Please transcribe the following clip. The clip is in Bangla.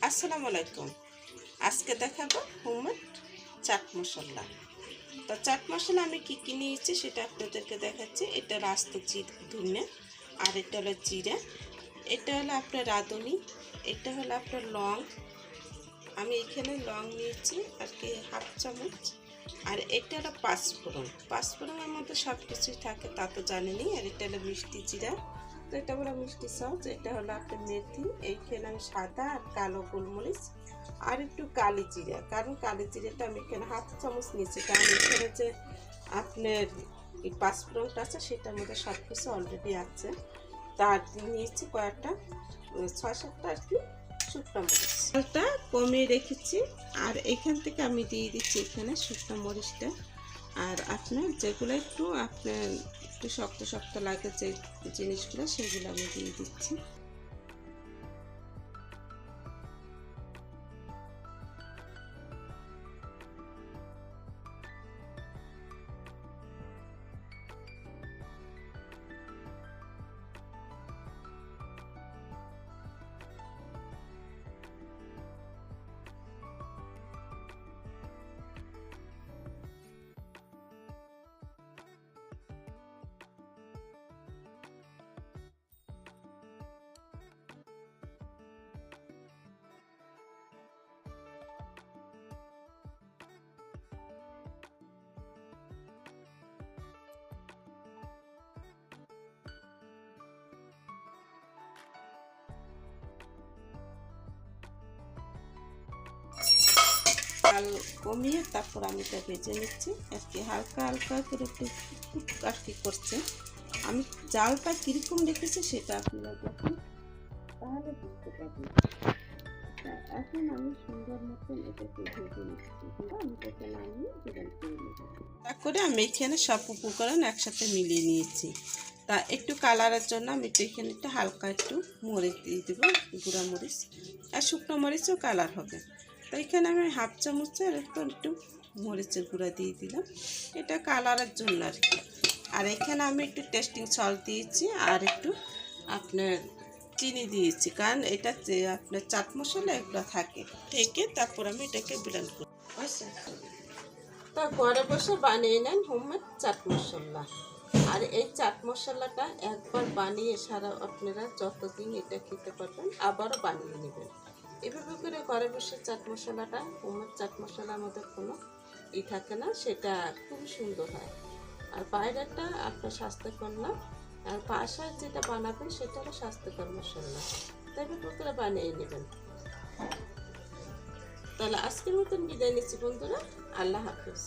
আসসালামু আলাইকুম। আজকে দেখাবো হোমমেড চাট মশলা। তো চাট মশলা আমি কি নিয়েছি সেটা আপনাদেরকে দেখাচ্ছি। এটা হলো আস্ত ধনিয়া, আর এটা হলো জিরা, এটা হলো আপনার রাঁধুনি, এটা হলো আপনার লং। আমি এখানে লং নিয়েছি আর কি হাফ চামচ। আর এটা হলো পাঁচফোড়নের মধ্যে সব কিছুই থাকে, তা তো জানেনি। আর এটা হলো মিষ্টি জিরা, তো এটা হলো মিষ্টি সস। এটা হলো আপনার মেথি, এইখানে আমি সাদা আর কালো গোলমরিচ আর একটু কালি জিরা, কারণ কালি জিরাটা আমি এখানে হাফ চামচ নিয়েছি, কারণ এখানে যে আপনার এই পাঁচফোড়নটা আছে সেটার মধ্যে সব কিছু অলরেডি আছে। তার নিয়েছি কয়েকটা 6-7টা আর কি শুকনো মরিচ, চালটা কমিয়ে রেখেছি। আর এখান থেকে আমি দিয়ে দিচ্ছি এখানে শুকনো মরিচটা। আর আপনার যেগুলো আপনার একটু শক্ত শক্ত লাগে যে জিনিসগুলো, সেগুলো আমি দিয়ে দিচ্ছি। চাল কমিয়ে তারপর আমি এটা ভেজে নিচ্ছি আর কি, হালকা হালকা করে একটু আর কি করছে। আমি জালটা কীরকম রেখেছি সেটা আপনারা দেখুন, তাহলে বুঝতে পারবেন। এখন আমি সুন্দর মতন এটাকে ভেজে নিচ্ছি, আমি এটাকে নামিয়ে বিরান করে নেব। তারপরে আমি এখানে সব উপকরণ একসাথে মিলিয়ে নিয়েছি। তা একটু কালারের জন্য আমি এখানে একটু হালকা একটু মরিচ দিয়ে দেবো, গুঁড়া মরিচ, আর শুকনো মরিচও কালার হবে। তো এখানে আমি হাফ চামচের একটু মরিচের গুঁড়া দিয়ে দিলাম, এটা কালারের জন্য আর কি। আর এখানে আমি একটু টেস্টিং সল্ট দিয়েছি আর একটু আপনার চিনি দিয়েছি, কারণ এটা যে আপনার চাট মশলা এগুলো থাকে থেকে। তারপর আমি এটাকে ব্লেন্ড করি। আচ্ছা, তা ঘরে বসে বানিয়ে নেন হোমমেড চাট মশলা। আর এই চাট মশলাটা একবার বানিয়ে সারা আপনারা যতদিন এটা খেতে পারবেন আবারও বানিয়ে নেবেন। এভাবে করে ঘরে বসে চাট মশলাটা, হোমমেড চাট মশলার মধ্যে কোনো থাকে না, সেটা খুবই সুন্দর হয়। আর বাইরেরটা আপনার স্বাস্থ্যকর না, আর বাসায় যেটা বানাবেন সেটা হলো স্বাস্থ্যকর মশলা। তাই করে বানিয়ে নেবেন। তাহলে আজকের মতন বিদায় নিচ্ছি বন্ধুরা, আল্লাহ হাফেজ।